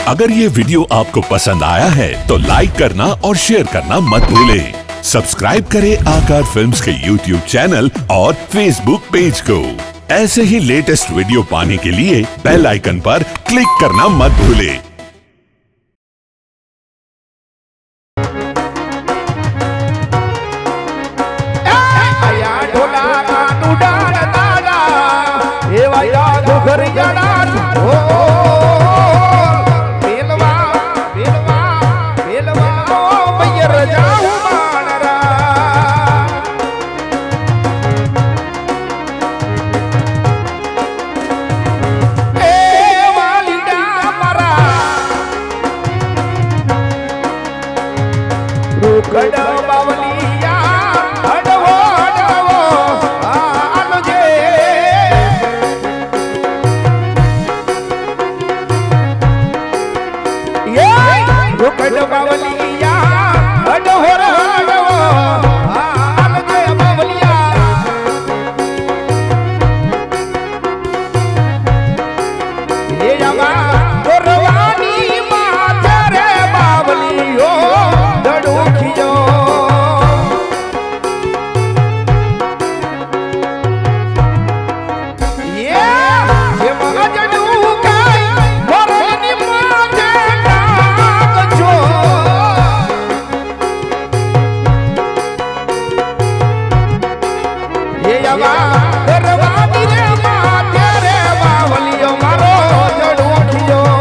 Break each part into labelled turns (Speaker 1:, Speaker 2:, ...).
Speaker 1: अगर ये वीडियो आपको पसंद आया है तो लाइक करना और शेयर करना मत भूलें। सब्सक्राइब करें आकार फिल्म्स के YouTube चैनल और Facebook पेज को। ऐसे ही लेटेस्ट वीडियो पाने के लिए बेल आइकन पर क्लिक करना मत भूलें।
Speaker 2: करवानी रे माते रे बावलियो मारो जड़ू खियो।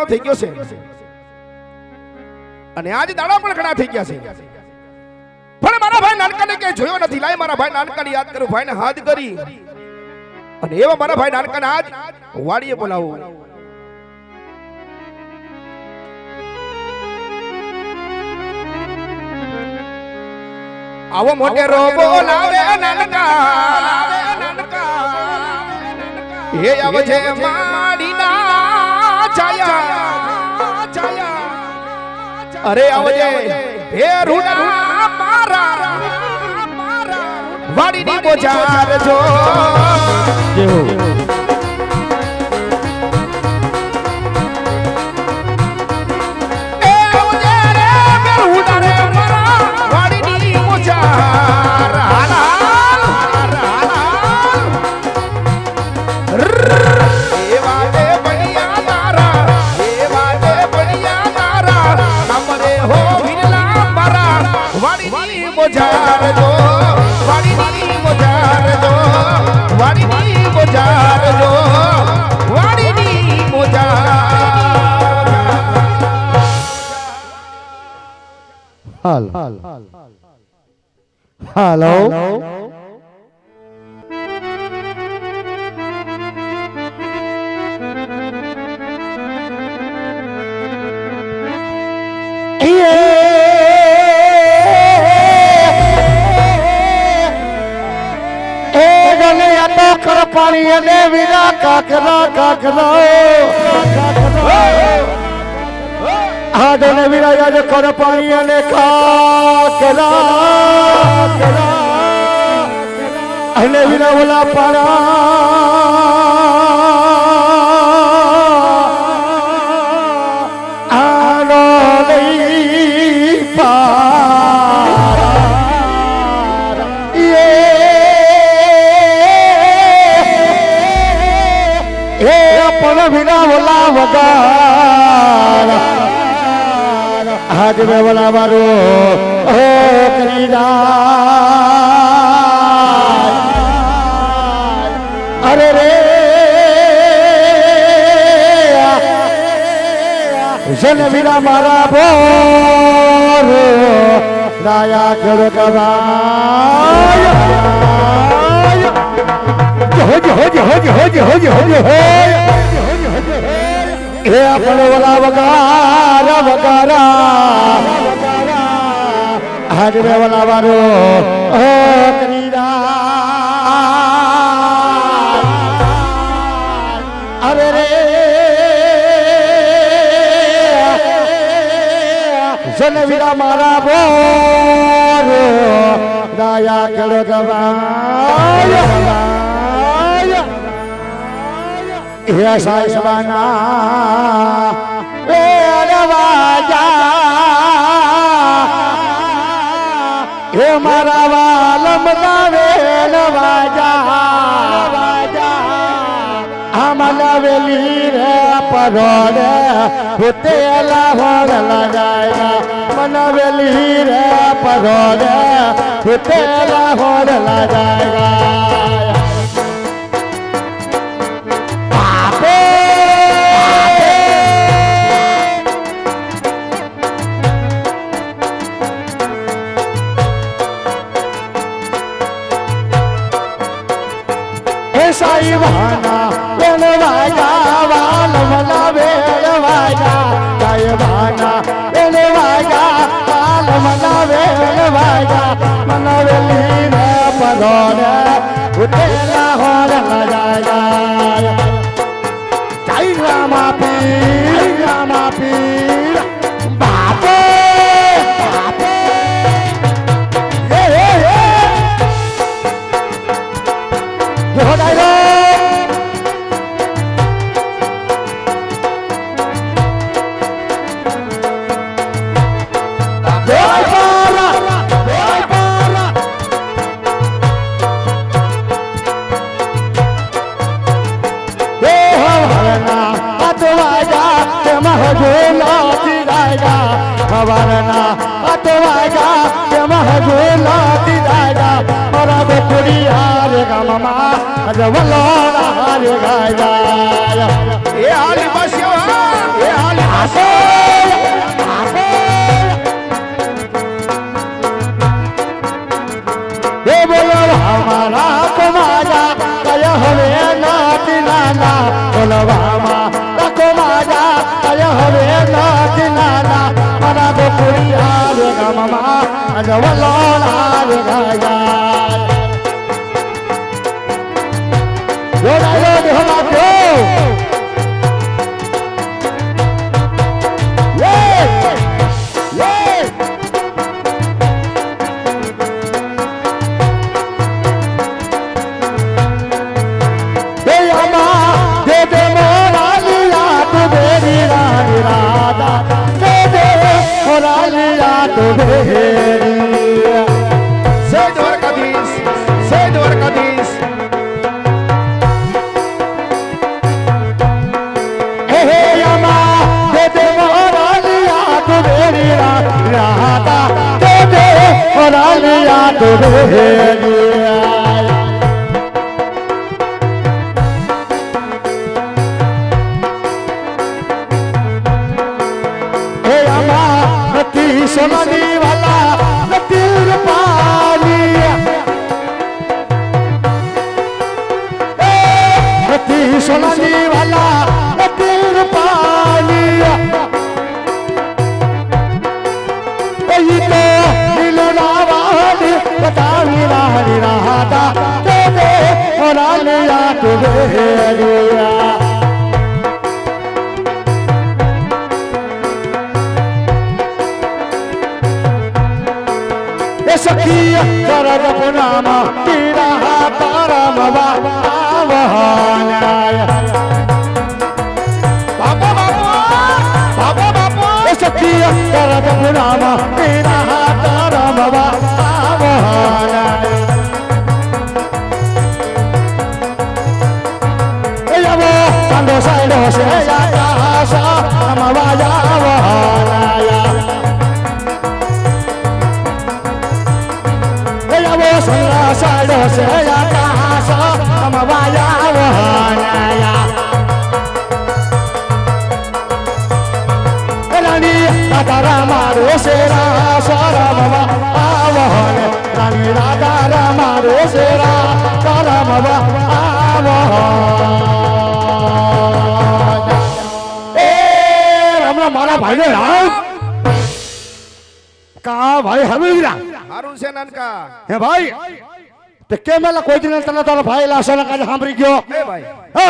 Speaker 2: થઈ ગયો છે અને આજ દાડા પણ ઘણા થઈ ગયા છે પણ મારા ભાઈ નાનકાને કે જોયો નથી લાય મારા ભાઈ નાનકાને યાદ કરું ભાઈને હાથ કરી અને એવા મારા ભાઈ નાનકાને આજ વાડીએ બોલાવું આવો મોટેરો બોલાવે નાનકા હે આવજે માડીના છાયા અરે આવજે હે રૂડા મારા વાડીની બોજાર જો
Speaker 3: हेलो कर पानी ने विना काकरा काकरा आडने विना याद कर पानी ने काकरा अने विना बोला पारा आनो नहीं पारा अपन बिना बोला वगार आज में बोला मारो ओ करीदा अरे रे जन बिना मारा बोर राया करो कबाय हे अपन वाला वगारा वगारा आज में वाला वारो ओ करीदा अरे रे जन वीरा मारा बोर दाया करो गवाया ये साईबाना ए नवाजा हे मारा वालम लावे नवाजा नवाजा हमन वेली रे परोड़े होते लाहौर लगाया मन वेली रे परोड़े होते लाहौर लगाया साईबाना वेलवाया वाल मला वेलवाया साईबाना वेलवाया वाल मला वेलवाया मन वेली रे परोड़े उतेला होर लगाया जय रामा पीर बापे बापे खबरना अतवाजा महजूला दिदाजा मरा बेकुड़ी हारे गा मामा जवलोना हारे गाया ये हाली बसिया ये हाली આજ વલોણા રે ગાયા જોડાયો દેહમાં ગયો
Speaker 2: જય દ્વારકાધીશ જય દ્વારકાધીશ
Speaker 3: સોનાની વાલા નતીર પાલી નતી સોનાની વાલા નતીર પાલી એ તો દિલના વાલી બતાવી રાહી રાહતા તે ઓરાલિયા તુવેરિયા સખી કરદ પુનામા પીરા તારા મવા આવહાનાય બાપા બાપા સખી કરદ પુનામા પીરા તારા મવા આવહાનાય એવો સંદો સાઈડો સે આકાશા મવા આવહાનાય સંગા સાડો સે આકાશ અમવાયા વહાનાયા રાણી રાધા મારો શેરા સારમવા આવહન રાણી રાધા મારો શેરા સારમવા આવહન એ રામના મારા ભાઈને રામ કા ભાઈ હમીરા
Speaker 2: હારું છે નાનકા
Speaker 3: હે ભાઈ તે કેમેલા કોઈ દિન તને તારો ભાઈ લાસોને કાજે સાંભળી ગયો
Speaker 2: એ ભાઈ
Speaker 3: હો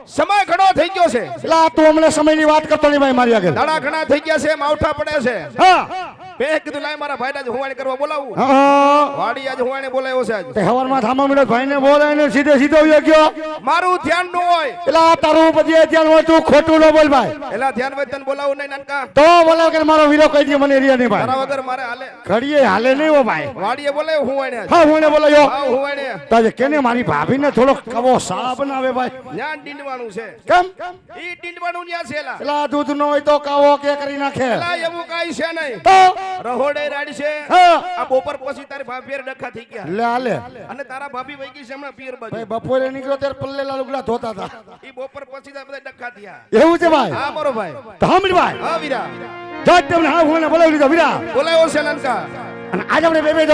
Speaker 2: સમય ઘણો થઈ ગયો છે
Speaker 3: લા તું અમને સમયની વાત કરતો નહીં ભાઈ મારી આગળ
Speaker 2: દાડા ઘણા થઈ ગયા છે માવઠા પડે છે
Speaker 3: હા
Speaker 2: બે કીધું લાય મારા ભાઈને હુવાણી કરવા બોલાવું
Speaker 3: હા
Speaker 2: વાડી આજ હુવાણી બોલાવ્યો છે આજ
Speaker 3: તે હવારમાં થામા મિનિટ ભાઈને બોલાય ને સીધે સીધો વયો ગયો
Speaker 2: મારું ધ્યાન ન હોય
Speaker 3: એલા તારું પછી ધ્યાન હોય તું ખોટું ન બોલ ભાઈ
Speaker 2: એલા ધ્યાન હોય તને બોલાવું નહીં નાનકા
Speaker 3: તો બોલાવ કે મારો વીરો કહી દે મને એરિયા નહીં
Speaker 2: તારા
Speaker 3: ભાઈ
Speaker 2: વગર મારે હાલે
Speaker 3: ઘડીએ હાલે નહીં હો ભાઈ
Speaker 2: વાડીએ બોલાવ્યો હુવાણી આજ
Speaker 3: હા હું બોલાયો
Speaker 2: હા હુવાણી
Speaker 3: તાજે કેને મારી ભાભીને થોડો કવો સા બનાવે ભાઈ
Speaker 2: ન્યા ડીંડવાનું છે
Speaker 3: કેમ
Speaker 2: ઈ ડીંડવાનું ન્યા છે એલા
Speaker 3: એલા દૂધ ન હોય તો કાવો કે કરી નાખે
Speaker 2: એલા એવું કાઈ છે નહીં
Speaker 3: તો
Speaker 2: રહોડે રાડી છે
Speaker 3: હા
Speaker 2: આ બપોર પછી તારી ભાભી હારે ડખા થઈ ગયા
Speaker 3: લે હાલે
Speaker 2: અને તારા ભાભી વઈ ગઈ છે હમણાં પિયર બાજુ
Speaker 3: ભાઈ બપોરે નીકળ્યો ત્યારે પલ્લેલા લુગડા ધોતા હતા
Speaker 2: ઈ બપોર પછી તારા બધા ડખા થયા
Speaker 3: એવું છે ભાઈ
Speaker 2: હા મારો ભાઈ
Speaker 3: તો સાંભળી ભાઈ
Speaker 2: હા વીરા
Speaker 3: જાત તમને હા હું બોલાવી લીધો વીરા
Speaker 2: બોલાયો છે નાનકા
Speaker 3: અને આજે આપણે બે જો